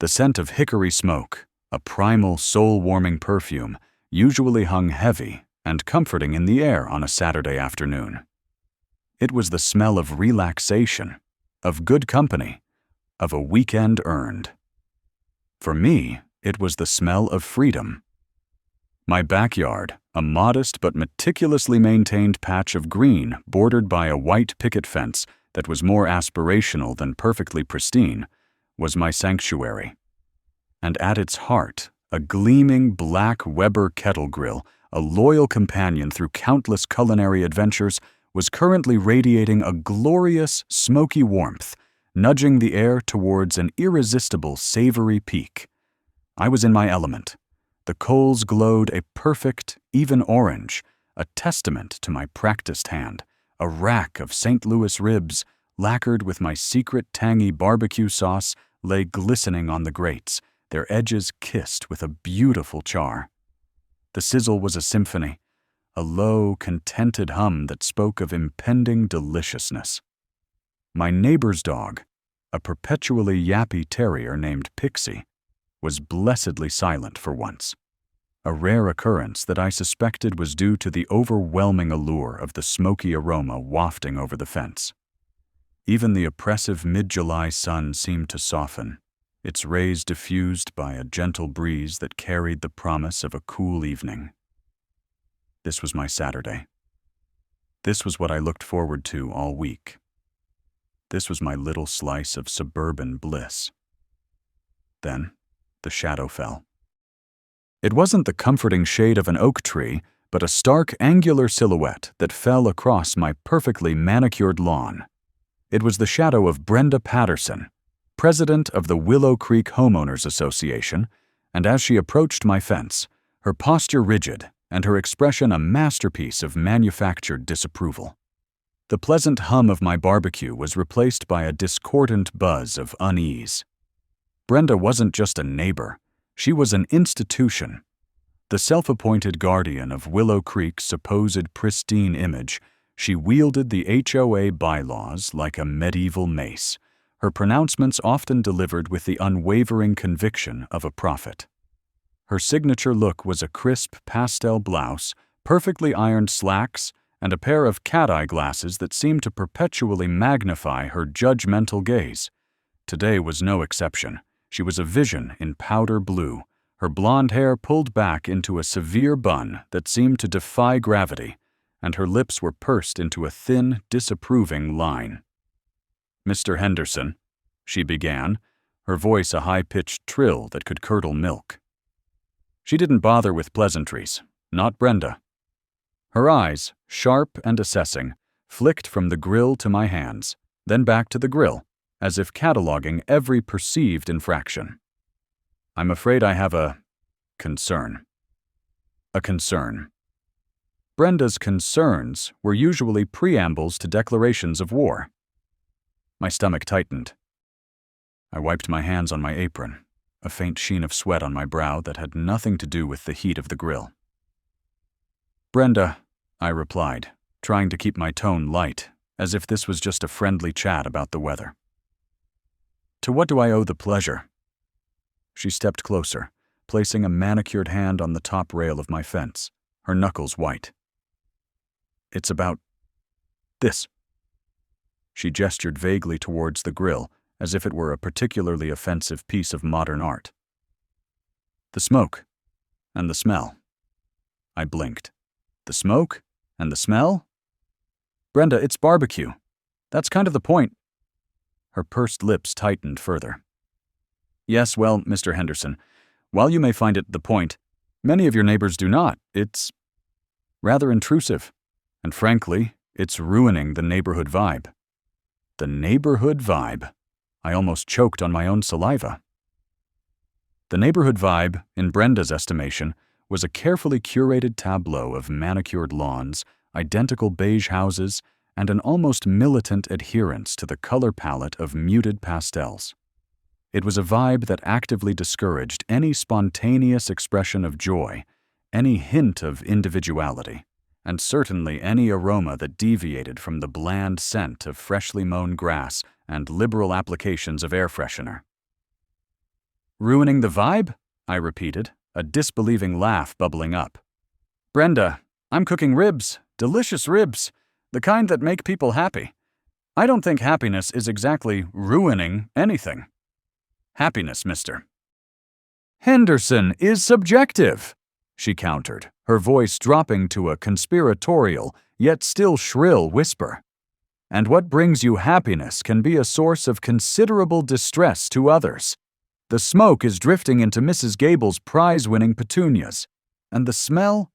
The scent of hickory smoke, a primal, soul-warming perfume, usually hung heavy and comforting in the air on a Saturday afternoon. It was the smell of relaxation, of good company, of a weekend earned. For me, it was the smell of freedom. My backyard, a modest but meticulously maintained patch of green bordered by a white picket fence that was more aspirational than perfectly pristine, was my sanctuary. And at its heart, a gleaming black Weber kettle grill, a loyal companion through countless culinary adventures, was currently radiating a glorious, smoky warmth, nudging the air towards an irresistible, savory peak. I was in my element. The coals glowed a perfect, even orange, a testament to my practiced hand, a rack of St. Louis ribs, lacquered with my secret tangy barbecue sauce, lay glistening on the grates, their edges kissed with a beautiful char. The sizzle was a symphony, a low, contented hum that spoke of impending deliciousness. My neighbor's dog, a perpetually yappy terrier named Pixie, was blessedly silent for once, a rare occurrence that I suspected was due to the overwhelming allure of the smoky aroma wafting over the fence. Even the oppressive mid-July sun seemed to soften, its rays diffused by a gentle breeze that carried the promise of a cool evening. This was my Saturday. This was what I looked forward to all week. This was my little slice of suburban bliss. Then, the shadow fell. It wasn't the comforting shade of an oak tree, but a stark, angular silhouette that fell across my perfectly manicured lawn. It was the shadow of Brenda Patterson, president of the Willow Creek Homeowners Association, and as she approached my fence, her posture rigid and her expression a masterpiece of manufactured disapproval. The pleasant hum of my barbecue was replaced by a discordant buzz of unease. Brenda wasn't just a neighbor, she was an institution. The self-appointed guardian of Willow Creek's supposed pristine image, she wielded the HOA bylaws like a medieval mace, her pronouncements often delivered with the unwavering conviction of a prophet. Her signature look was a crisp pastel blouse, perfectly ironed slacks, and a pair of cat-eye glasses that seemed to perpetually magnify her judgmental gaze. Today was no exception. She was a vision in powder blue, her blonde hair pulled back into a severe bun that seemed to defy gravity, and her lips were pursed into a thin, disapproving line. "Mr. Henderson," she began, her voice a high-pitched trill that could curdle milk. She didn't bother with pleasantries, not Brenda. Her eyes, sharp and assessing, flicked from the grill to my hands, then back to the grill, as if cataloging every perceived infraction. "I'm afraid I have a concern." A concern. Brenda's concerns were usually preambles to declarations of war. My stomach tightened. I wiped my hands on my apron, a faint sheen of sweat on my brow that had nothing to do with the heat of the grill. "Brenda," I replied, trying to keep my tone light, as if this was just a friendly chat about the weather. "To what do I owe the pleasure?" She stepped closer, placing a manicured hand on the top rail of my fence, her knuckles white. "It's about this." She gestured vaguely towards the grill, as if it were a particularly offensive piece of modern art. "The smoke and the smell." I blinked. "The smoke and the smell?" "Brenda, it's barbecue. That's kind of the point." Her pursed lips tightened further. "Yes, well, Mr. Henderson, while you may find it the point, many of your neighbors do not. It's rather intrusive, and frankly, it's ruining the neighborhood vibe." The neighborhood vibe. I almost choked on my own saliva. The neighborhood vibe, in Brenda's estimation, was a carefully curated tableau of manicured lawns, identical beige houses, and an almost militant adherence to the color palette of muted pastels. It was a vibe that actively discouraged any spontaneous expression of joy, any hint of individuality, and certainly any aroma that deviated from the bland scent of freshly mown grass and liberal applications of air freshener. Ruining the vibe? I repeated, a disbelieving laugh bubbling up. Brenda, I'm cooking ribs, delicious ribs, the kind that make people happy. I don't think happiness is exactly ruining anything. Happiness, mister. Henderson is subjective, she countered, her voice dropping to a conspiratorial, yet still shrill whisper. And what brings you happiness can be a source of considerable distress to others. The smoke is drifting into Mrs. Gable's prize-winning petunias. And the smell?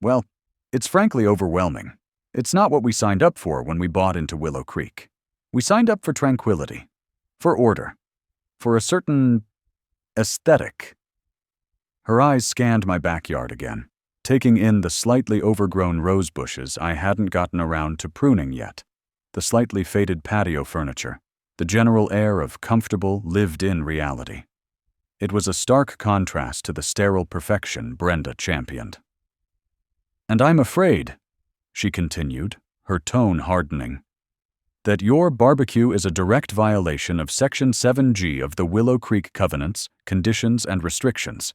Well, it's frankly overwhelming. It's not what we signed up for when we bought into Willow Creek. We signed up for tranquility, for order, for a certain aesthetic. Her eyes scanned my backyard again, taking in the slightly overgrown rose bushes I hadn't gotten around to pruning yet, the slightly faded patio furniture, the general air of comfortable, lived-in reality. It was a stark contrast to the sterile perfection Brenda championed. And I'm afraid, she continued, her tone hardening, that your barbecue is a direct violation of Section 7G of the Willow Creek Covenants, Conditions, and Restrictions.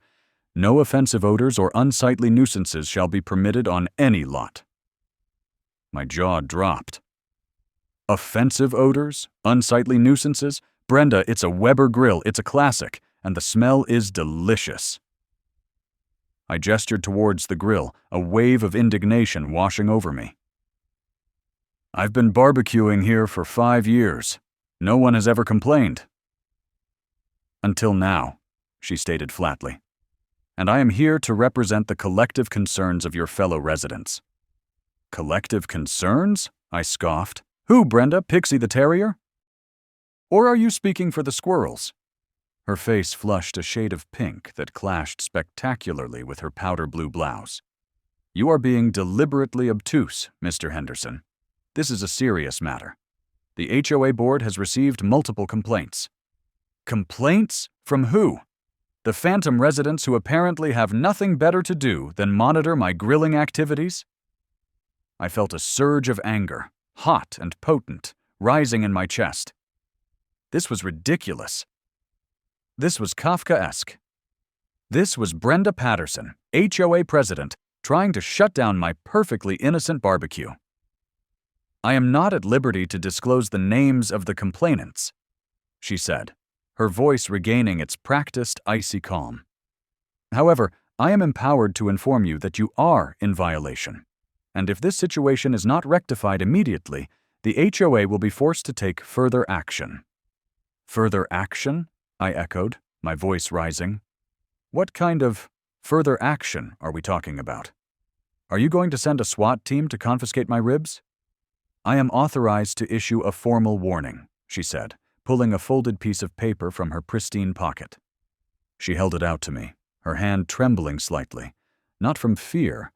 No offensive odors or unsightly nuisances shall be permitted on any lot. My jaw dropped. Offensive odors? Unsightly nuisances? Brenda, it's a Weber grill, it's a classic, and the smell is delicious. I gestured towards the grill, a wave of indignation washing over me. I've been barbecuing here for 5 years. No one has ever complained. Until now, she stated flatly. And I am here to represent the collective concerns of your fellow residents. Collective concerns? I scoffed. Who, Brenda? Pixie the terrier? Or are you speaking for the squirrels? Her face flushed a shade of pink that clashed spectacularly with her powder blue blouse. You are being deliberately obtuse, Mr. Henderson. This is a serious matter. The HOA board has received multiple complaints. Complaints? From who? The phantom residents who apparently have nothing better to do than monitor my grilling activities? I felt a surge of anger, hot and potent, rising in my chest. This was ridiculous. This was Kafkaesque. This was Brenda Patterson, HOA president, trying to shut down my perfectly innocent barbecue. I am not at liberty to disclose the names of the complainants, she said, her voice regaining its practiced icy calm. However, I am empowered to inform you that you are in violation, and if this situation is not rectified immediately, the HOA will be forced to take further action. Further action? I echoed, my voice rising. What kind of further action are we talking about? Are you going to send a SWAT team to confiscate my ribs? I am authorized to issue a formal warning, she said, pulling a folded piece of paper from her pristine pocket. She held it out to me, her hand trembling slightly, not from fear,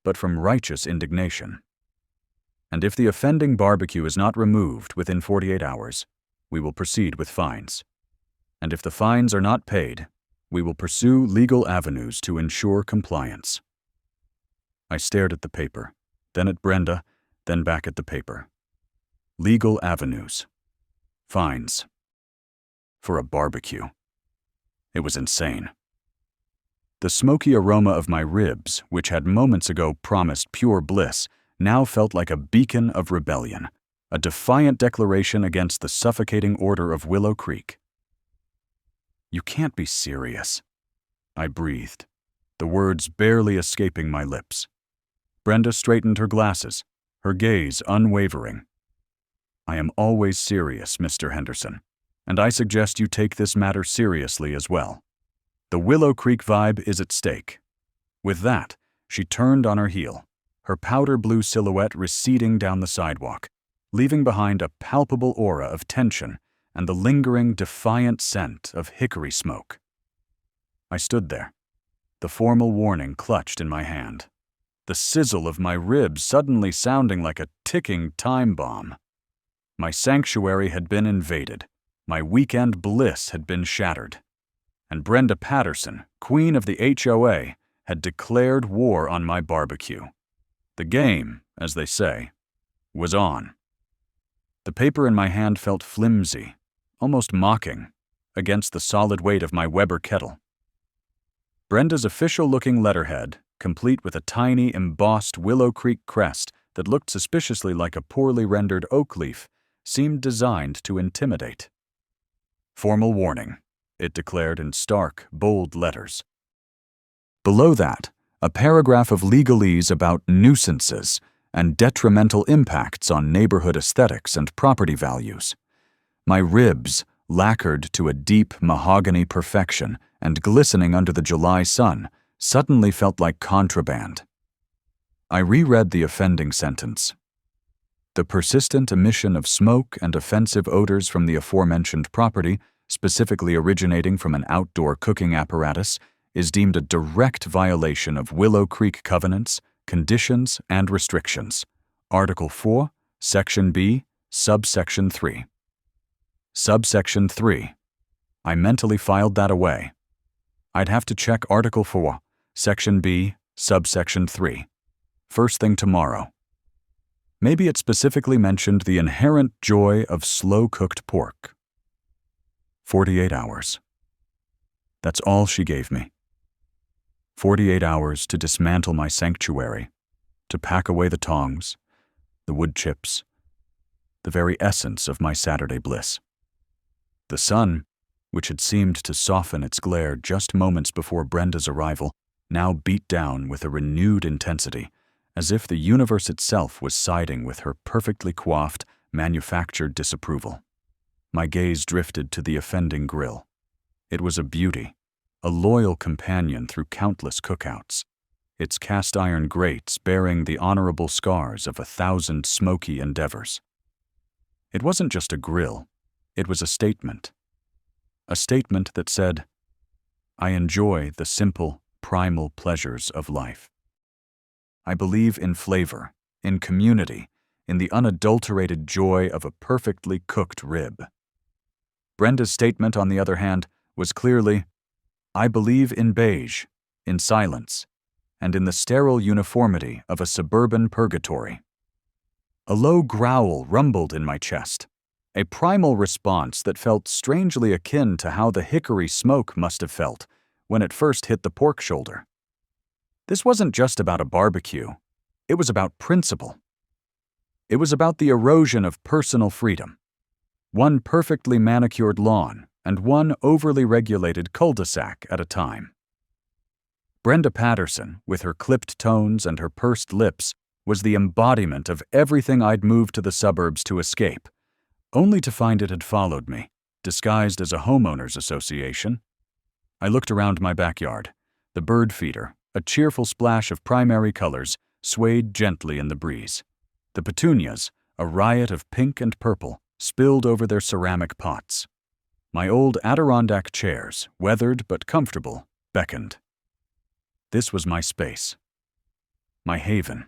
but from righteous indignation. And if the offending barbecue is not removed within 48 hours, we will proceed with fines. And if the fines are not paid, we will pursue legal avenues to ensure compliance. I stared at the paper, then at Brenda, then back at the paper. Legal avenues. Fines. For a barbecue. It was insane. The smoky aroma of my ribs, which had moments ago promised pure bliss, now felt like a beacon of rebellion, a defiant declaration against the suffocating order of Willow Creek. You can't be serious, I breathed, the words barely escaping my lips. Brenda straightened her glasses, her gaze unwavering. I am always serious, Mr. Henderson, and I suggest you take this matter seriously as well. The Willow Creek vibe is at stake. With that, she turned on her heel, her powder blue silhouette receding down the sidewalk, leaving behind a palpable aura of tension and the lingering, defiant scent of hickory smoke. I stood there, the formal warning clutched in my hand, the sizzle of my ribs suddenly sounding like a ticking time bomb. My sanctuary had been invaded, my weekend bliss had been shattered, and Brenda Patterson, queen of the HOA, had declared war on my barbecue. The game, as they say, was on. The paper in my hand felt flimsy, almost mocking, against the solid weight of my Weber kettle. Brenda's official-looking letterhead, complete with a tiny, embossed Willow Creek crest that looked suspiciously like a poorly rendered oak leaf, seemed designed to intimidate. "Formal warning," it declared in stark, bold letters. Below that, a paragraph of legalese about nuisances and detrimental impacts on neighborhood aesthetics and property values. My ribs, lacquered to a deep mahogany perfection and glistening under the July sun, suddenly felt like contraband. I reread the offending sentence. The persistent emission of smoke and offensive odors from the aforementioned property, specifically originating from an outdoor cooking apparatus, is deemed a direct violation of Willow Creek covenants, conditions, and restrictions. Article 4, Section B, Subsection 3. Subsection 3. I mentally filed that away. I'd have to check Article 4, Section B, Subsection 3. First thing tomorrow. Maybe it specifically mentioned the inherent joy of slow-cooked pork. 48 hours. That's all she gave me. 48 hours to dismantle my sanctuary, to pack away the tongs, the wood chips, the very essence of my Saturday bliss. The sun, which had seemed to soften its glare just moments before Brenda's arrival, now beat down with a renewed intensity, as if the universe itself was siding with her perfectly coiffed, manufactured disapproval. My gaze drifted to the offending grill. It was a beauty, a loyal companion through countless cookouts, its cast-iron grates bearing the honorable scars of 1,000 smoky endeavors. It wasn't just a grill, it was a statement. A statement that said, "I enjoy the simple, primal pleasures of life. I believe in flavor, in community, in the unadulterated joy of a perfectly cooked rib." Brenda's statement, on the other hand, was clearly, "I believe in beige, in silence, and in the sterile uniformity of a suburban purgatory." A low growl rumbled in my chest, a primal response that felt strangely akin to how the hickory smoke must have felt when it first hit the pork shoulder. This wasn't just about a barbecue, it was about principle. It was about the erosion of personal freedom. One perfectly manicured lawn and one overly regulated cul-de-sac at a time. Brenda Patterson, with her clipped tones and her pursed lips, was the embodiment of everything I'd moved to the suburbs to escape, only to find it had followed me, disguised as a homeowners association. I looked around my backyard. The bird feeder, a cheerful splash of primary colors, swayed gently in the breeze. The petunias, a riot of pink and purple, spilled over their ceramic pots. My old Adirondack chairs, weathered but comfortable, beckoned. This was my space, my haven.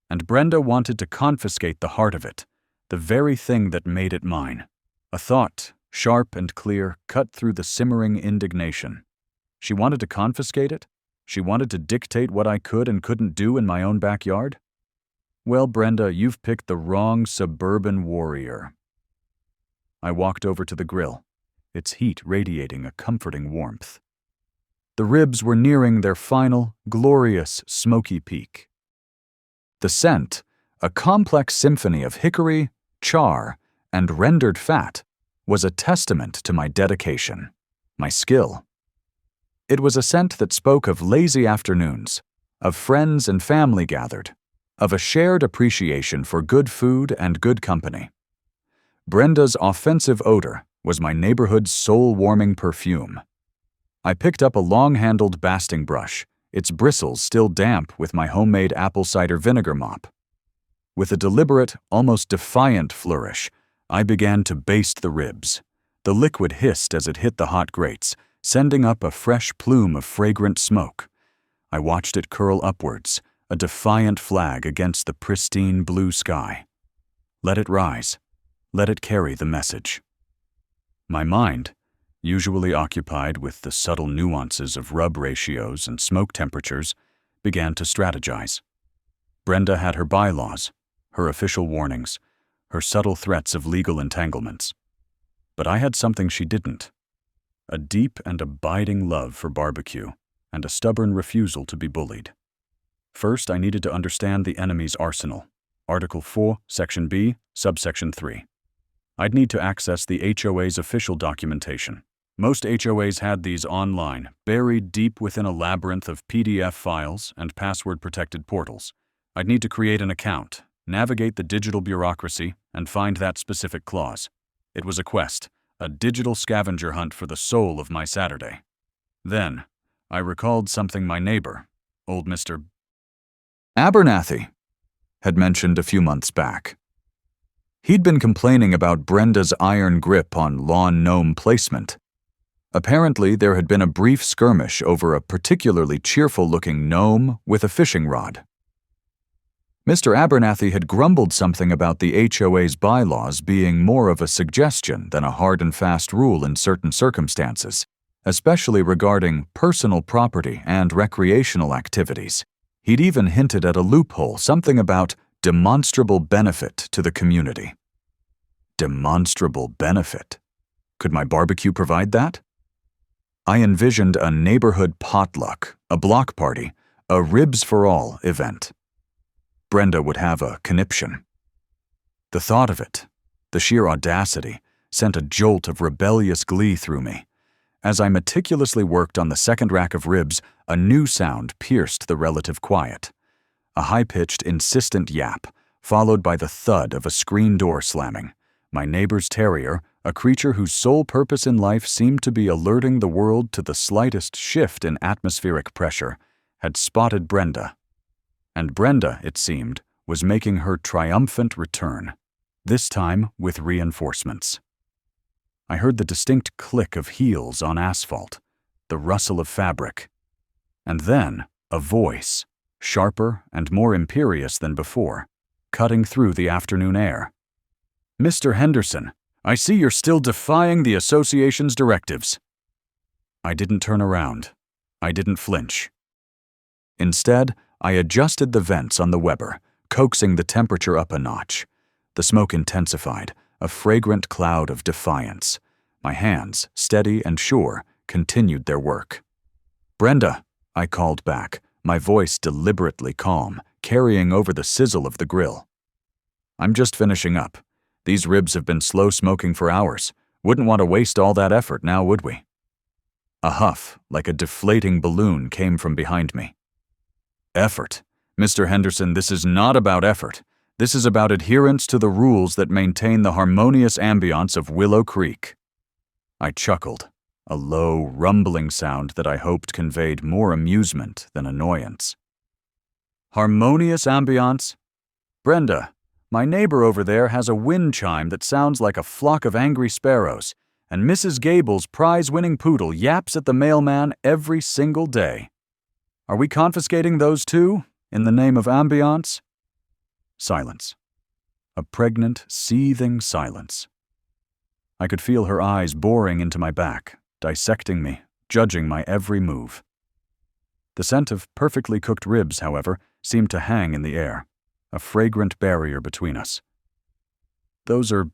And Brenda wanted to confiscate the heart of it, the very thing that made it mine. A thought, sharp and clear, cut through the simmering indignation. She wanted to confiscate it? She wanted to dictate what I could and couldn't do in my own backyard? Well, Brenda, you've picked the wrong suburban warrior. I walked over to the grill, its heat radiating a comforting warmth. The ribs were nearing their final, glorious, smoky peak. The scent, a complex symphony of hickory, char, and rendered fat, was a testament to my dedication, my skill. It was a scent that spoke of lazy afternoons, of friends and family gathered, of a shared appreciation for good food and good company. Brenda's offensive odor was my neighborhood's soul-warming perfume. I picked up a long-handled basting brush, its bristles still damp with my homemade apple cider vinegar mop. With a deliberate, almost defiant flourish, I began to baste the ribs. The liquid hissed as it hit the hot grates, sending up a fresh plume of fragrant smoke. I watched it curl upwards, a defiant flag against the pristine blue sky. Let it rise. Let it carry the message. My mind, usually occupied with the subtle nuances of rub ratios and smoke temperatures, began to strategize. Brenda had her bylaws, her official warnings, her subtle threats of legal entanglements. But I had something she didn't. A deep and abiding love for barbecue, and a stubborn refusal to be bullied. First, I needed to understand the enemy's arsenal. Article 4, Section B, Subsection 3. I'd need to access the HOA's official documentation. Most HOAs had these online, buried deep within a labyrinth of PDF files and password-protected portals. I'd need to create an account, navigate the digital bureaucracy, and find that specific clause. It was a quest, a digital scavenger hunt for the soul of my Saturday. Then, I recalled something my neighbor, old Mr. Abernathy, had mentioned a few months back. He'd been complaining about Brenda's iron grip on lawn gnome placement. Apparently, there had been a brief skirmish over a particularly cheerful-looking gnome with a fishing rod. Mr. Abernathy had grumbled something about the HOA's bylaws being more of a suggestion than a hard and fast rule in certain circumstances, especially regarding personal property and recreational activities. He'd even hinted at a loophole, something about demonstrable benefit to the community. Demonstrable benefit? Could my barbecue provide that? I envisioned a neighborhood potluck, a block party, a ribs-for-all event. Brenda would have a conniption. The thought of it, the sheer audacity, sent a jolt of rebellious glee through me. As I meticulously worked on the second rack of ribs, a new sound pierced the relative quiet. A high-pitched, insistent yap, followed by the thud of a screen door slamming. My neighbor's terrier, a creature whose sole purpose in life seemed to be alerting the world to the slightest shift in atmospheric pressure, had spotted Brenda. And Brenda, it seemed, was making her triumphant return, this time with reinforcements. I heard the distinct click of heels on asphalt, the rustle of fabric, and then a voice, sharper and more imperious than before, cutting through the afternoon air. "Mr. Henderson, I see you're still defying the association's directives." I didn't turn around. I didn't flinch. Instead, I adjusted the vents on the Weber, coaxing the temperature up a notch. The smoke intensified, a fragrant cloud of defiance. My hands, steady and sure, continued their work. "Brenda," I called back, my voice deliberately calm, carrying over the sizzle of the grill. "I'm just finishing up. These ribs have been slow smoking for hours. Wouldn't want to waste all that effort now, would we?" A huff, like a deflating balloon, came from behind me. "Effort? Mr. Henderson, this is not about effort. This is about adherence to the rules that maintain the harmonious ambiance of Willow Creek." I chuckled, a low, rumbling sound that I hoped conveyed more amusement than annoyance. "Harmonious ambiance? Brenda, my neighbor over there has a wind chime that sounds like a flock of angry sparrows, and Mrs. Gable's prize-winning poodle yaps at the mailman every single day. Are we confiscating those too, in the name of ambiance?" Silence. A pregnant, seething silence. I could feel her eyes boring into my back, dissecting me, judging my every move. The scent of perfectly cooked ribs, however, seemed to hang in the air, a fragrant barrier between us. "Those are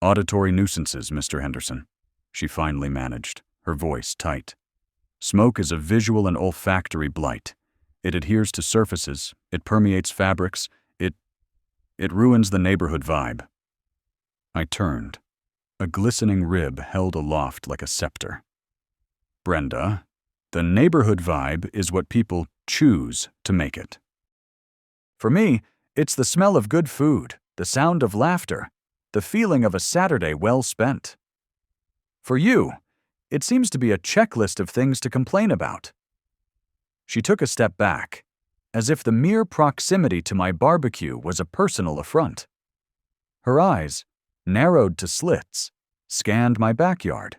auditory nuisances, Mr. Henderson," she finally managed, her voice tight. "Smoke is a visual and olfactory blight. It adheres to surfaces, it permeates fabrics, it ruins the neighborhood vibe." I turned. A glistening rib held aloft like a scepter. "Brenda, the neighborhood vibe is what people choose to make it. For me, it's the smell of good food, the sound of laughter, the feeling of a Saturday well spent. For you, it seems to be a checklist of things to complain about." She took a step back, as if the mere proximity to my barbecue was a personal affront. Her eyes, narrowed to slits, scanned my backyard,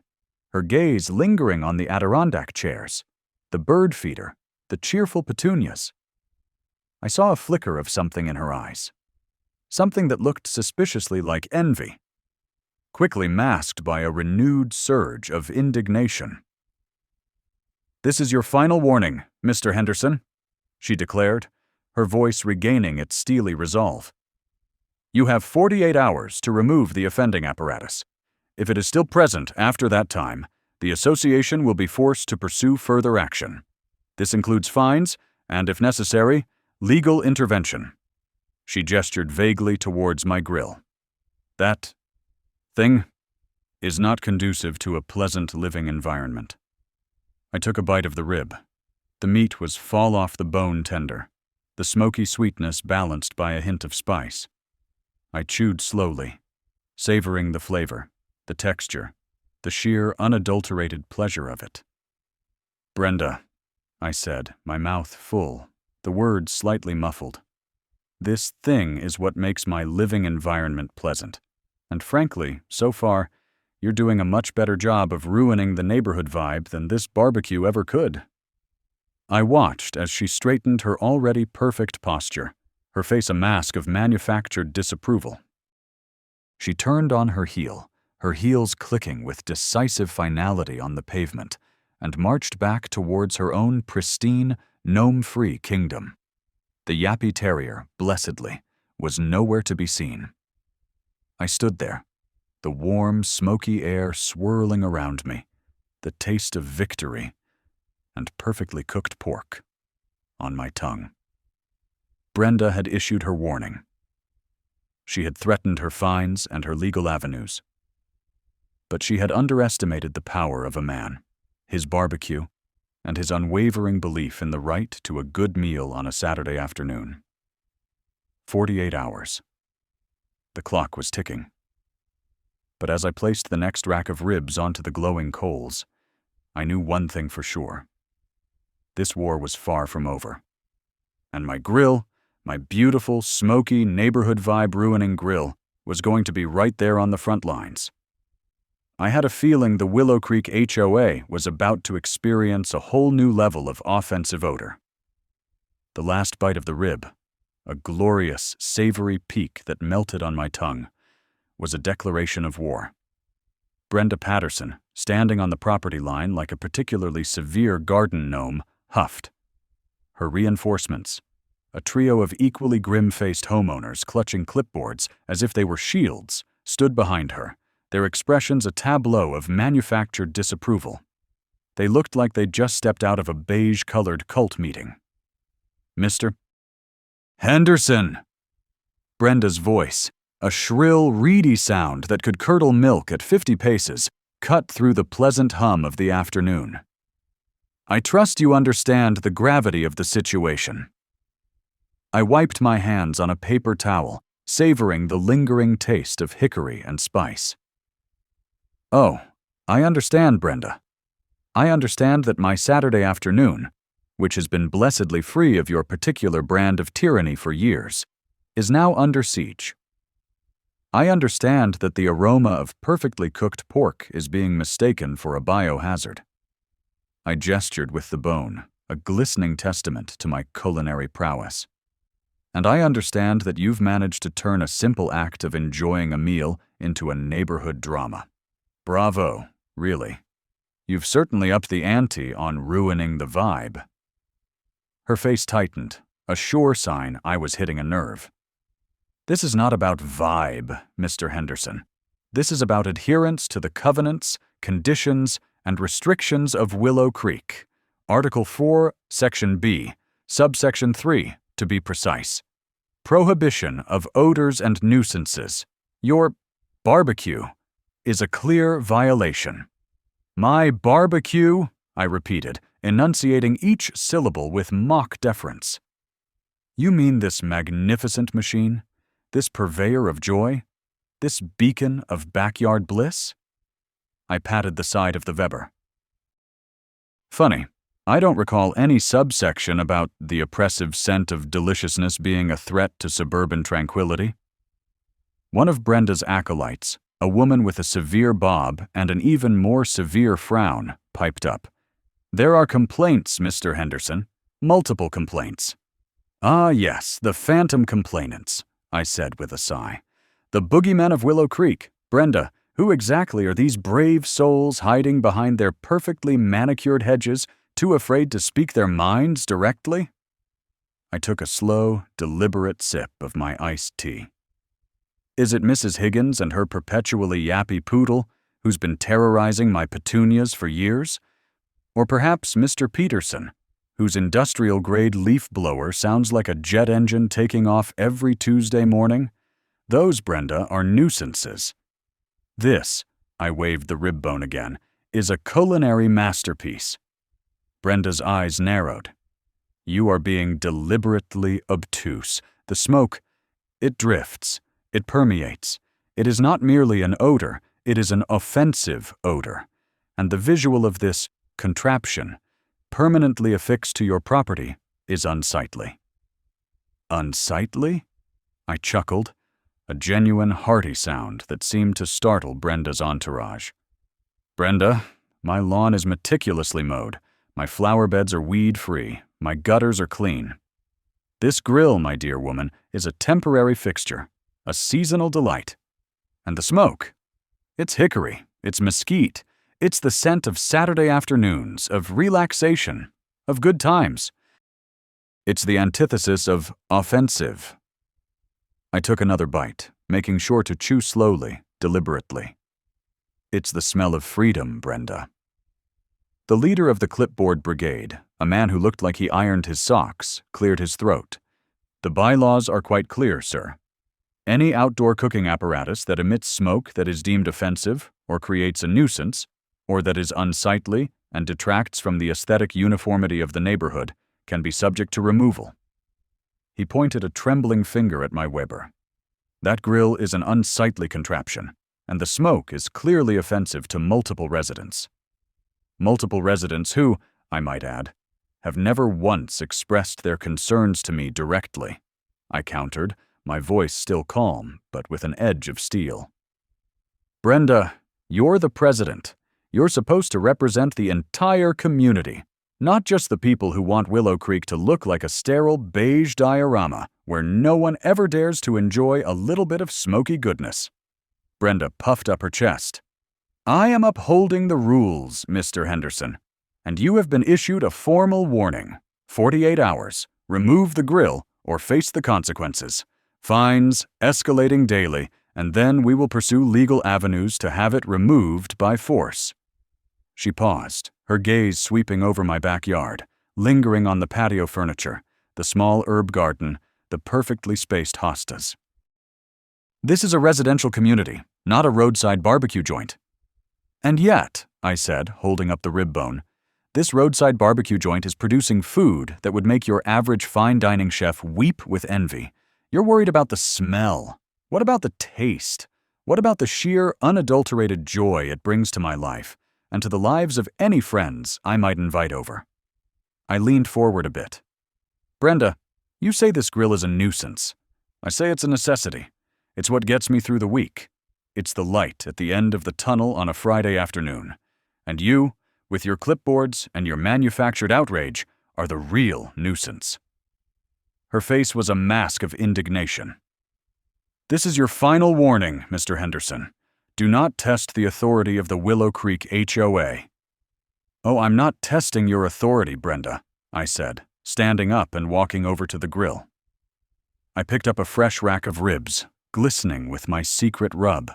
her gaze lingering on the Adirondack chairs, the bird feeder, the cheerful petunias. I saw a flicker of something in her eyes, something that looked suspiciously like envy, quickly masked by a renewed surge of indignation. "This is your final warning, Mr. Henderson," she declared, her voice regaining its steely resolve. "You have 48 hours to remove the offending apparatus. If it is still present after that time, the association will be forced to pursue further action. This includes fines and, if necessary, legal intervention. She gestured vaguely towards my grill. That thing is not conducive to a pleasant living environment. I took a bite of the rib. The meat was fall-off-the-bone tender, the smoky sweetness balanced by a hint of spice. I chewed slowly, savoring the flavor, the texture, the sheer, unadulterated pleasure of it. "Brenda," I said, my mouth full, the words slightly muffled. "This thing is what makes my living environment pleasant. And frankly, so far, you're doing a much better job of ruining the neighborhood vibe than this barbecue ever could." I watched as she straightened her already perfect posture, her face a mask of manufactured disapproval. She turned on her heel, her heels clicking with decisive finality on the pavement, and marched back towards her own pristine, gnome-free kingdom. The yappy terrier, blessedly, was nowhere to be seen. I stood there, the warm, smoky air swirling around me, the taste of victory and perfectly cooked pork on my tongue. Brenda had issued her warning. She had threatened her fines and her legal avenues. But she had underestimated the power of a man, his barbecue, and his unwavering belief in the right to a good meal on a Saturday afternoon. 48 hours. The clock was ticking. But as I placed the next rack of ribs onto the glowing coals, I knew one thing for sure. This war was far from over. And my grill, my beautiful, smoky, neighborhood vibe-ruining grill, was going to be right there on the front lines. I had a feeling the Willow Creek HOA was about to experience a whole new level of offensive odor. The last bite of the rib, a glorious, savory peak that melted on my tongue, was a declaration of war. Brenda Patterson, standing on the property line like a particularly severe garden gnome, huffed. Her reinforcements, a trio of equally grim-faced homeowners clutching clipboards as if they were shields, stood behind her, their expressions a tableau of manufactured disapproval. They looked like they'd just stepped out of a beige-colored cult meeting. "Mr. Henderson!" Brenda's voice, a shrill, reedy sound that could curdle milk at 50 paces, cut through the pleasant hum of the afternoon. "I trust you understand the gravity of the situation." I wiped my hands on a paper towel, savoring the lingering taste of hickory and spice. "Oh, I understand, Brenda. I understand that my Saturday afternoon, which has been blessedly free of your particular brand of tyranny for years, is now under siege. I understand that the aroma of perfectly cooked pork is being mistaken for a biohazard." I gestured with the bone, a glistening testament to my culinary prowess. "And I understand that you've managed to turn a simple act of enjoying a meal into a neighborhood drama. Bravo, really. You've certainly upped the ante on ruining the vibe." Her face tightened, a sure sign I was hitting a nerve. "This is not about vibe, Mr. Henderson. This is about adherence to the covenants, conditions, and restrictions of Willow Creek. Article 4, Section B, Subsection 3, to be precise. Prohibition of odors and nuisances. Your barbecue is a clear violation." "My barbecue," I repeated, enunciating each syllable with mock deference. "You mean this magnificent machine? This purveyor of joy? This beacon of backyard bliss?" I patted the side of the Weber. "Funny, I don't recall any subsection about the oppressive scent of deliciousness being a threat to suburban tranquility." One of Brenda's acolytes, a woman with a severe bob and an even more severe frown, piped up. "There are complaints, Mr. Henderson. Multiple complaints." "Ah, yes, the phantom complainants," I said with a sigh. "The boogeymen of Willow Creek. Brenda, who exactly are these brave souls hiding behind their perfectly manicured hedges, too afraid to speak their minds directly?" I took a slow, deliberate sip of my iced tea. "Is it Mrs. Higgins and her perpetually yappy poodle, who's been terrorizing my petunias for years? Or perhaps Mr. Peterson, whose industrial-grade leaf blower sounds like a jet engine taking off every Tuesday morning? Those, Brenda, are nuisances. This, I waved the rib bone again, is a culinary masterpiece. Brenda's eyes narrowed. You are being deliberately obtuse. The smoke, it drifts, it permeates. It is not merely an odor, it is an offensive odor. And the visual of this contraption, permanently affixed to your property, is unsightly. Unsightly? I chuckled, a genuine hearty sound that seemed to startle Brenda's entourage. Brenda, my lawn is meticulously mowed. My flower beds are weed-free. My gutters are clean. This grill, my dear woman, is a temporary fixture, a seasonal delight. And the smoke? It's hickory, it's mesquite, it's the scent of Saturday afternoons, of relaxation, of good times. It's the antithesis of offensive. I took another bite, making sure to chew slowly, deliberately. It's the smell of freedom, Brenda. The leader of the clipboard brigade, a man who looked like he ironed his socks, cleared his throat. The bylaws are quite clear, sir. Any outdoor cooking apparatus that emits smoke that is deemed offensive or creates a nuisance, or that is unsightly and detracts from the aesthetic uniformity of the neighborhood, can be subject to removal. He pointed a trembling finger at my Weber. That grill is an unsightly contraption, and the smoke is clearly offensive to multiple residents. Multiple residents who, I might add, have never once expressed their concerns to me directly, I countered, my voice still calm, but with an edge of steel. Brenda, you're the president. You're supposed to represent the entire community, not just the people who want Willow Creek to look like a sterile beige diorama where no one ever dares to enjoy a little bit of smoky goodness. Brenda puffed up her chest. I am upholding the rules, Mr. Henderson, and you have been issued a formal warning. 48 hours. Remove the grill or face the consequences. Fines escalating daily, and then we will pursue legal avenues to have it removed by force. She paused, her gaze sweeping over my backyard, lingering on the patio furniture, the small herb garden, the perfectly spaced hostas. This is a residential community, not a roadside barbecue joint. And yet, I said, holding up the rib bone, this roadside barbecue joint is producing food that would make your average fine dining chef weep with envy. You're worried about the smell. What about the taste? What about the sheer, unadulterated joy it brings to my life, and to the lives of any friends I might invite over? I leaned forward a bit. Brenda, you say this grill is a nuisance. I say it's a necessity. It's what gets me through the week. It's the light at the end of the tunnel on a Friday afternoon. And you, with your clipboards and your manufactured outrage, are the real nuisance. Her face was a mask of indignation. This is your final warning, Mr. Henderson. Do not test the authority of the Willow Creek HOA. Oh, I'm not testing your authority, Brenda, I said, standing up and walking over to the grill. I picked up a fresh rack of ribs, glistening with my secret rub.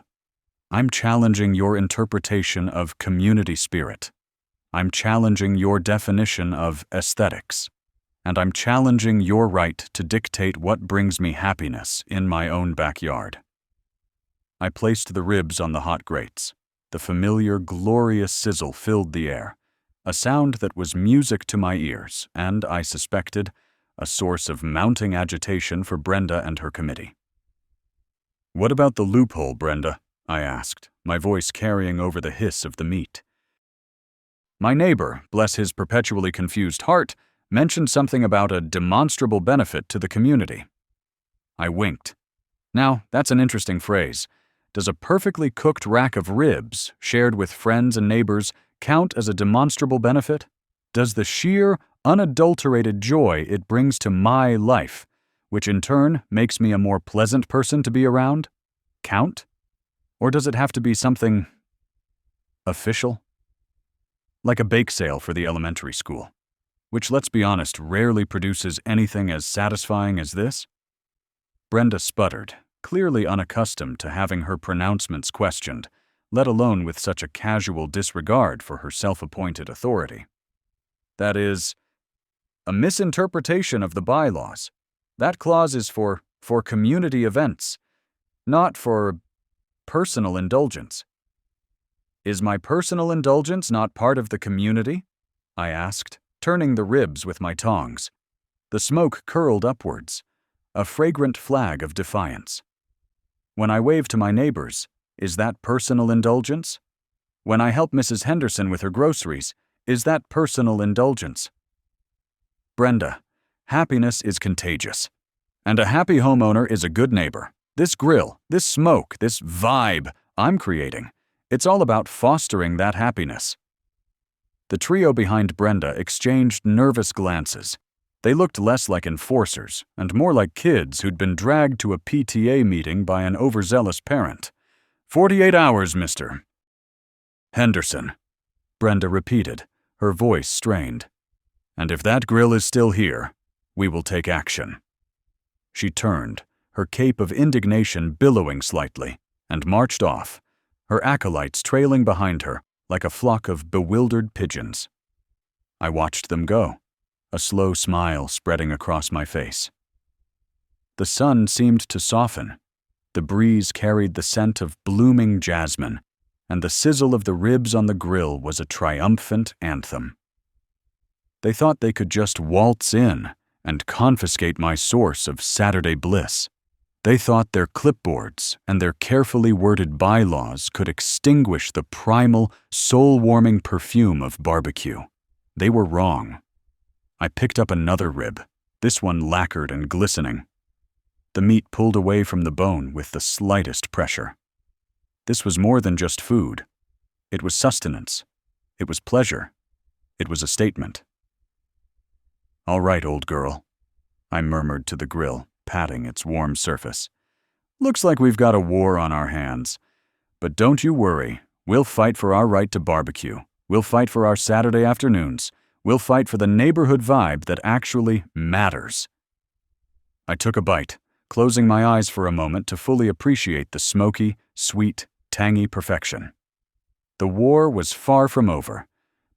I'm challenging your interpretation of community spirit. I'm challenging your definition of aesthetics. And I'm challenging your right to dictate what brings me happiness in my own backyard. I placed the ribs on the hot grates. The familiar, glorious sizzle filled the air, a sound that was music to my ears and, I suspected, a source of mounting agitation for Brenda and her committee. What about the loophole, Brenda? I asked, my voice carrying over the hiss of the meat. My neighbor, bless his perpetually confused heart, mentioned something about a demonstrable benefit to the community. I winked. Now, that's an interesting phrase. Does a perfectly cooked rack of ribs, shared with friends and neighbors, count as a demonstrable benefit? Does the sheer, unadulterated joy it brings to my life, which in turn makes me a more pleasant person to be around, count? Or does it have to be something official? Like a bake sale for the elementary school, which, let's be honest, rarely produces anything as satisfying as this? Brenda sputtered, clearly unaccustomed to having her pronouncements questioned, let alone with such a casual disregard for her self-appointed authority. That is a misinterpretation of the bylaws. That clause is for community events, not for personal indulgence. Is my personal indulgence not part of the community? I asked, turning the ribs with my tongs. The smoke curled upwards, a fragrant flag of defiance. When I wave to my neighbors, is that personal indulgence? When I help Mrs. Henderson with her groceries, is that personal indulgence? Brenda, happiness is contagious. And a happy homeowner is a good neighbor. This grill, this smoke, this vibe I'm creating, it's all about fostering that happiness. The trio behind Brenda exchanged nervous glances. They looked less like enforcers and more like kids who'd been dragged to a PTA meeting by an overzealous parent. 48 hours, Mr. Henderson, Brenda repeated, her voice strained. And if that grill is still here, we will take action. She turned, her cape of indignation billowing slightly, and marched off, her acolytes trailing behind her like a flock of bewildered pigeons. I watched them go, a slow smile spreading across my face. The sun seemed to soften. The breeze carried the scent of blooming jasmine, and the sizzle of the ribs on the grill was a triumphant anthem. They thought they could just waltz in and confiscate my source of Saturday bliss. They thought their clipboards and their carefully worded bylaws could extinguish the primal, soul-warming perfume of barbecue. They were wrong. I picked up another rib, this one lacquered and glistening. The meat pulled away from the bone with the slightest pressure. This was more than just food. It was sustenance. It was pleasure. It was a statement. All right, old girl, I murmured to the grill, patting its warm surface. Looks like we've got a war on our hands. But don't you worry, we'll fight for our right to barbecue. We'll fight for our Saturday afternoons. We'll fight for the neighborhood vibe that actually matters. I took a bite, closing my eyes for a moment to fully appreciate the smoky, sweet, tangy perfection. The war was far from over,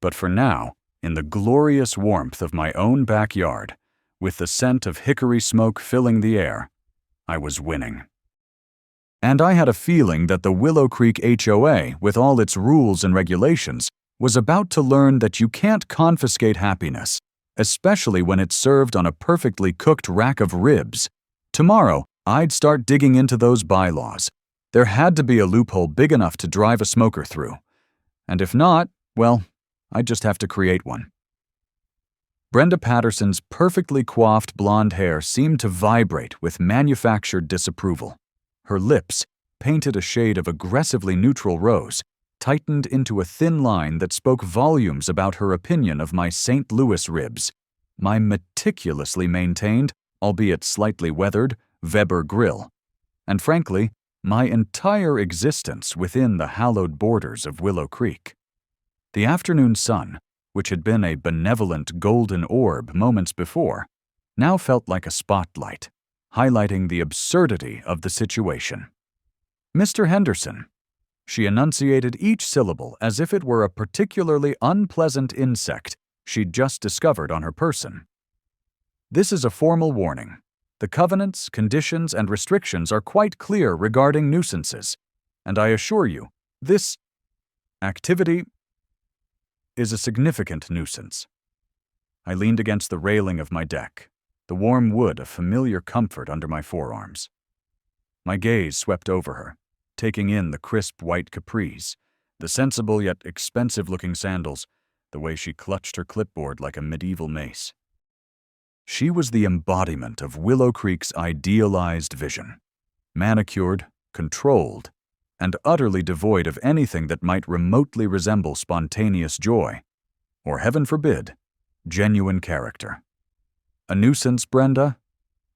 but for now, in the glorious warmth of my own backyard, with the scent of hickory smoke filling the air, I was winning. And I had a feeling that the Willow Creek HOA, with all its rules and regulations, was about to learn that you can't confiscate happiness, especially when it's served on a perfectly cooked rack of ribs. Tomorrow, I'd start digging into those bylaws. There had to be a loophole big enough to drive a smoker through. And if not, well, I'd just have to create one. Brenda Patterson's perfectly coiffed blonde hair seemed to vibrate with manufactured disapproval. Her lips, painted a shade of aggressively neutral rose, tightened into a thin line that spoke volumes about her opinion of my St. Louis ribs, my meticulously maintained, albeit slightly weathered, Weber grill, and frankly, my entire existence within the hallowed borders of Willow Creek. The afternoon sun, which had been a benevolent golden orb moments before, now felt like a spotlight, highlighting the absurdity of the situation. Mr. Henderson, she enunciated each syllable as if it were a particularly unpleasant insect she'd just discovered on her person. This is a formal warning. The covenants, conditions, and restrictions are quite clear regarding nuisances, and I assure you, this activity is a significant nuisance. I leaned against the railing of my deck, the warm wood a familiar comfort under my forearms. My gaze swept over her, taking in the crisp white capris, the sensible yet expensive-looking sandals, the way she clutched her clipboard like a medieval mace. She was the embodiment of Willow Creek's idealized vision, manicured, controlled, and utterly devoid of anything that might remotely resemble spontaneous joy, or, heaven forbid, genuine character. A nuisance, Brenda?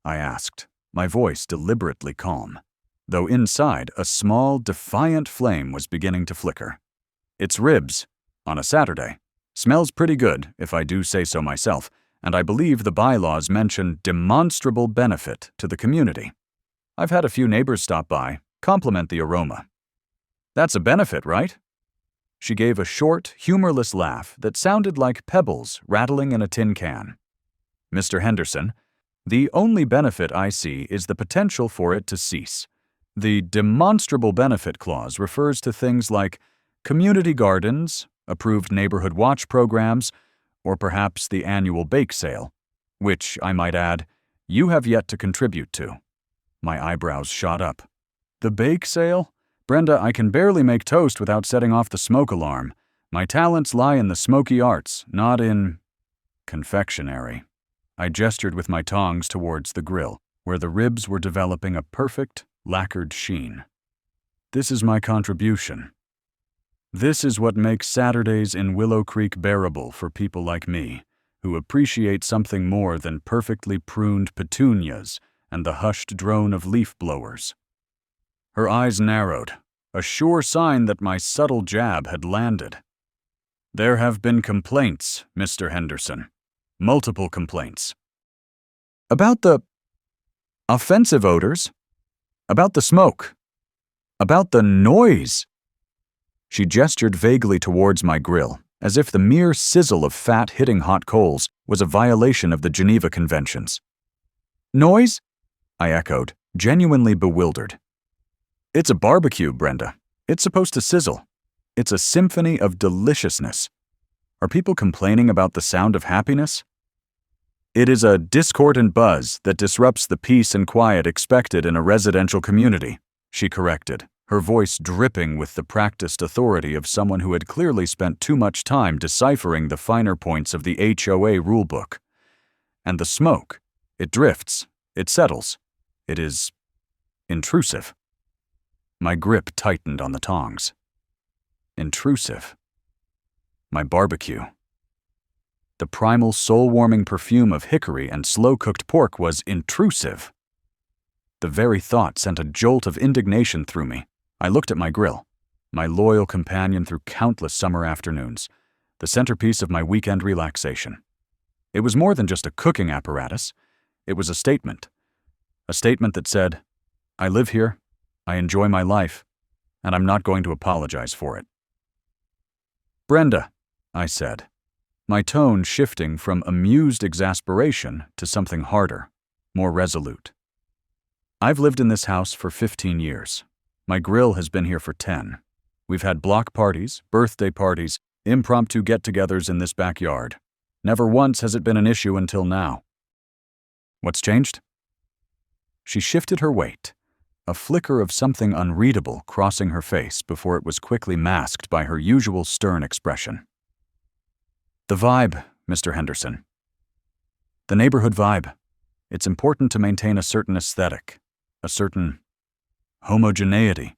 I asked, my voice deliberately calm, though inside a small, defiant flame was beginning to flicker. It's ribs, on a Saturday. Smells pretty good, if I do say so myself, and I believe the bylaws mention demonstrable benefit to the community. I've had a few neighbors stop by, compliment the aroma. That's a benefit, right? She gave a short, humorless laugh that sounded like pebbles rattling in a tin can. Mr. Henderson, the only benefit I see is the potential for it to cease. The demonstrable benefit clause refers to things like community gardens, approved neighborhood watch programs, or perhaps the annual bake sale, which, I might add, you have yet to contribute to. My eyebrows shot up. The bake sale? Brenda, I can barely make toast without setting off the smoke alarm. My talents lie in the smoky arts, not in confectionery. I gestured with my tongs towards the grill, where the ribs were developing a perfect, lacquered sheen. This is my contribution. This is what makes Saturdays in Willow Creek bearable for people like me, who appreciate something more than perfectly pruned petunias and the hushed drone of leaf blowers. Her eyes narrowed, a sure sign that my subtle jab had landed. There have been complaints, Mr. Henderson. Multiple complaints. About the offensive odors? About the smoke? About the noise? She gestured vaguely towards my grill, as if the mere sizzle of fat hitting hot coals was a violation of the Geneva Conventions. Noise? I echoed, genuinely bewildered. It's a barbecue, Brenda. It's supposed to sizzle. It's a symphony of deliciousness. Are people complaining about the sound of happiness? It is a discordant buzz that disrupts the peace and quiet expected in a residential community, she corrected, her voice dripping with the practiced authority of someone who had clearly spent too much time deciphering the finer points of the HOA rulebook. And the smoke, it drifts, it settles, it is intrusive. My grip tightened on the tongs. Intrusive. My barbecue. The primal soul-warming perfume of hickory and slow-cooked pork was intrusive. The very thought sent a jolt of indignation through me. I looked at my grill, my loyal companion through countless summer afternoons, the centerpiece of my weekend relaxation. It was more than just a cooking apparatus. It was a statement that said, I live here, I enjoy my life, and I'm not going to apologize for it. Brenda, I said, my tone shifting from amused exasperation to something harder, more resolute. I've lived in this house for 15 years. My grill has been here for 10. We've had block parties, birthday parties, impromptu get-togethers in this backyard. Never once has it been an issue until now. What's changed? She shifted her weight, a flicker of something unreadable crossing her face before it was quickly masked by her usual stern expression. The vibe, Mr. Henderson. The neighborhood vibe. It's important to maintain a certain aesthetic, a certain homogeneity.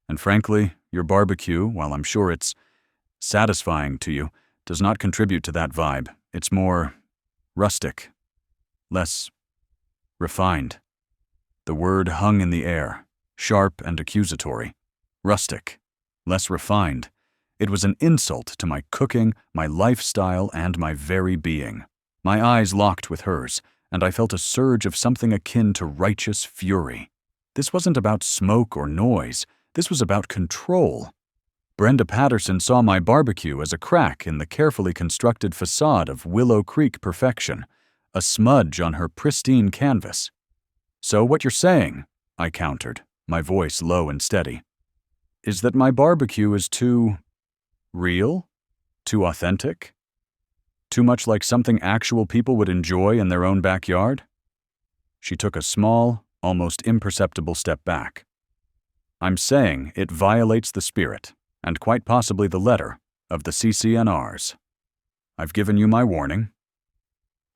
And frankly, your barbecue, while I'm sure it's satisfying to you, does not contribute to that vibe. It's more rustic, less refined. The word hung in the air, sharp and accusatory. Rustic, less refined. It was an insult to my cooking, my lifestyle, and my very being. My eyes locked with hers, and I felt a surge of something akin to righteous fury. This wasn't about smoke or noise. This was about control. Brenda Patterson saw my barbecue as a crack in the carefully constructed facade of Willow Creek perfection, a smudge on her pristine canvas. So what you're saying, I countered, my voice low and steady, is that my barbecue is too real? Too authentic? Too much like something actual people would enjoy in their own backyard? She took a small, almost imperceptible step back. I'm saying it violates the spirit, and quite possibly the letter, of the CCNRs. I've given you my warning.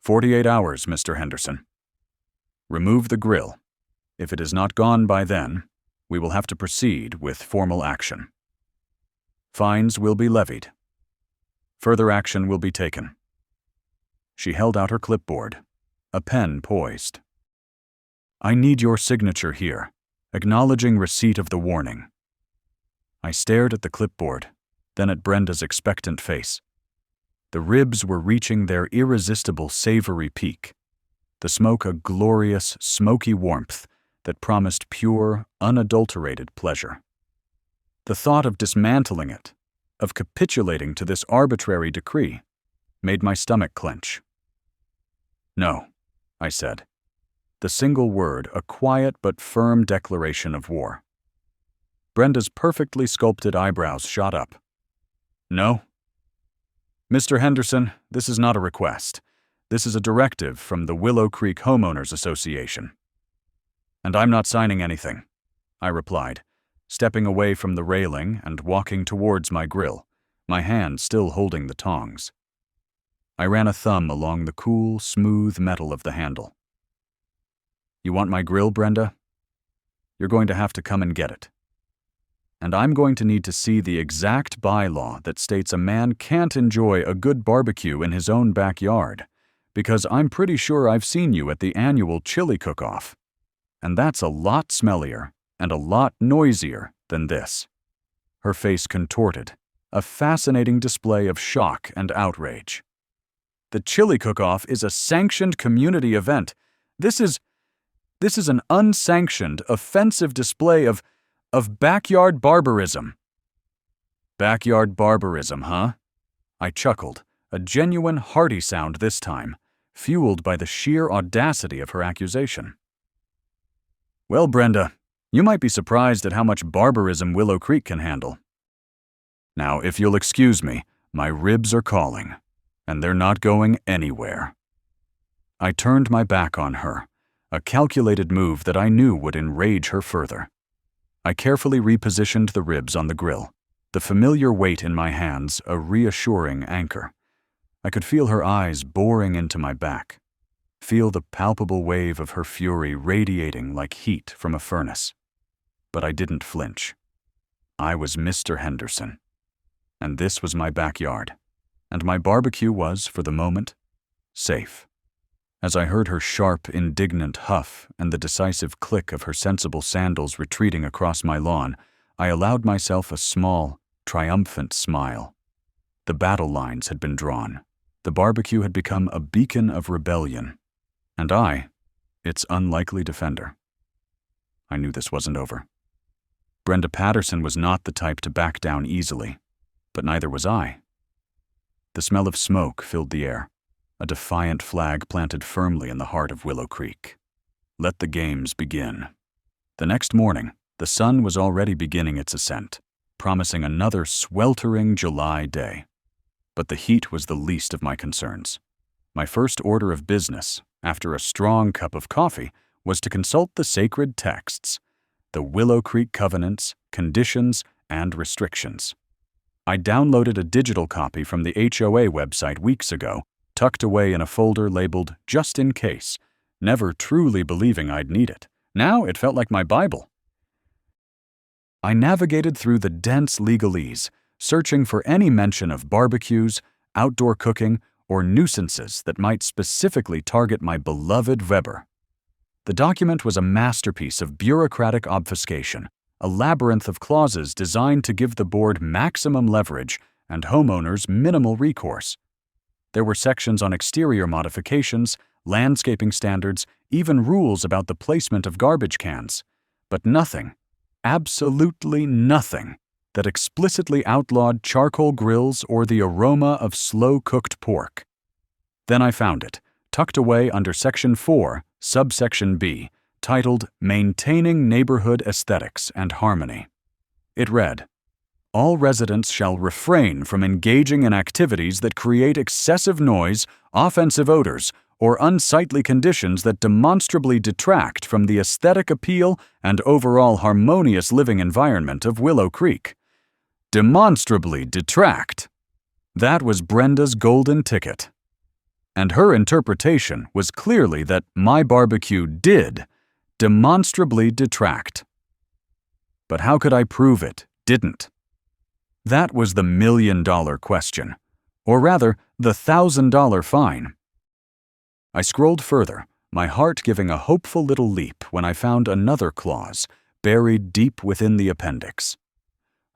48 hours, Mr. Henderson. Remove the grill. If it is not gone by then, we will have to proceed with formal action. Fines will be levied. Further action will be taken. She held out her clipboard, a pen poised. I need your signature here, acknowledging receipt of the warning. I stared at the clipboard, then at Brenda's expectant face. The ribs were reaching their irresistible savory peak, the smoke a glorious, smoky warmth that promised pure, unadulterated pleasure. The thought of dismantling it, of capitulating to this arbitrary decree, made my stomach clench. "No," I said. The single word, a quiet but firm declaration of war. Brenda's perfectly sculpted eyebrows shot up. "No? Mr. Henderson, this is not a request. This is a directive from the Willow Creek Homeowners Association." "And I'm not signing anything," I replied, stepping away from the railing and walking towards my grill, my hand still holding the tongs. I ran a thumb along the cool, smooth metal of the handle. "You want my grill, Brenda? You're going to have to come and get it. And I'm going to need to see the exact bylaw that states a man can't enjoy a good barbecue in his own backyard, because I'm pretty sure I've seen you at the annual chili cook-off. And that's a lot smellier and a lot noisier than this." Her face contorted, a fascinating display of shock and outrage. "The chili cook-off is a sanctioned community event. This is an unsanctioned, offensive display of backyard barbarism." "Backyard barbarism, huh?" I chuckled, a genuine hearty sound this time, fueled by the sheer audacity of her accusation. "Well, Brenda, you might be surprised at how much barbarism Willow Creek can handle. Now, if you'll excuse me, my ribs are calling, and they're not going anywhere." I turned my back on her, a calculated move that I knew would enrage her further. I carefully repositioned the ribs on the grill, the familiar weight in my hands a reassuring anchor. I could feel her eyes boring into my back, feel the palpable wave of her fury radiating like heat from a furnace. But I didn't flinch. I was Mr. Henderson, and this was my backyard, and my barbecue was, for the moment, safe. As I heard her sharp, indignant huff and the decisive click of her sensible sandals retreating across my lawn, I allowed myself a small, triumphant smile. The battle lines had been drawn. The barbecue had become a beacon of rebellion, and I, its unlikely defender. I knew this wasn't over. Brenda Patterson was not the type to back down easily, but neither was I. The smell of smoke filled the air, a defiant flag planted firmly in the heart of Willow Creek. Let the games begin. The next morning, the sun was already beginning its ascent, promising another sweltering July day. But the heat was the least of my concerns. My first order of business, after a strong cup of coffee, was to consult the sacred texts, the Willow Creek covenants, conditions, and restrictions. I downloaded a digital copy from the HOA website weeks ago, tucked away in a folder labeled "Just in Case," never truly believing I'd need it. Now it felt like my Bible. I navigated through the dense legalese, searching for any mention of barbecues, outdoor cooking, or nuisances that might specifically target my beloved Weber. The document was a masterpiece of bureaucratic obfuscation, a labyrinth of clauses designed to give the board maximum leverage and homeowners minimal recourse. There were sections on exterior modifications, landscaping standards, even rules about the placement of garbage cans, but nothing, absolutely nothing, that explicitly outlawed charcoal grills or the aroma of slow-cooked pork. Then I found it, tucked away under Section 4, Subsection B, titled Maintaining Neighborhood Aesthetics and Harmony. It read, "All residents shall refrain from engaging in activities that create excessive noise, offensive odors, or unsightly conditions that demonstrably detract from the aesthetic appeal and overall harmonious living environment of Willow Creek." Demonstrably detract. That was Brenda's golden ticket. And her interpretation was clearly that my barbecue did demonstrably detract. But how could I prove it didn't? That was the million-dollar question, or rather, the $1,000 fine. I scrolled further, my heart giving a hopeful little leap when I found another clause, buried deep within the appendix.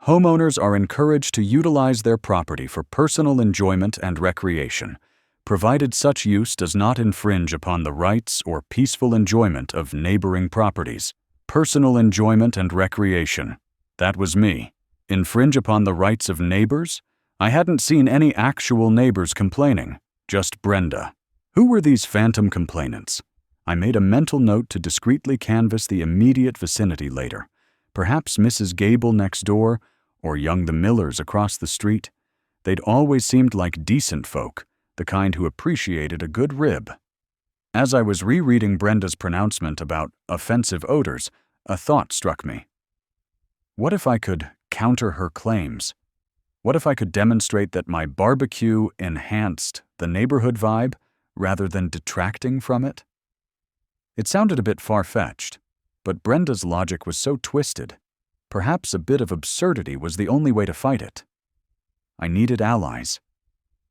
Homeowners are encouraged to utilize their property for personal enjoyment and recreation, provided such use does not infringe upon the rights or peaceful enjoyment of neighboring properties. Personal enjoyment and recreation. That was me. Infringe upon the rights of neighbors? I hadn't seen any actual neighbors complaining, just Brenda. Who were these phantom complainants? I made a mental note to discreetly canvass the immediate vicinity later. Perhaps Mrs. Gable next door, or Young the Millers across the street. They'd always seemed like decent folk, the kind who appreciated a good rib. As I was rereading Brenda's pronouncement about offensive odors, a thought struck me. What if I could counter her claims? What if I could demonstrate that my barbecue enhanced the neighborhood vibe rather than detracting from it? It sounded a bit far-fetched, but Brenda's logic was so twisted. Perhaps a bit of absurdity was the only way to fight it. I needed allies.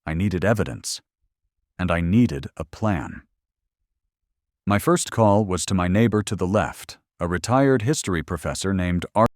I needed evidence. And I needed a plan. My first call was to my neighbor to the left, a retired history professor named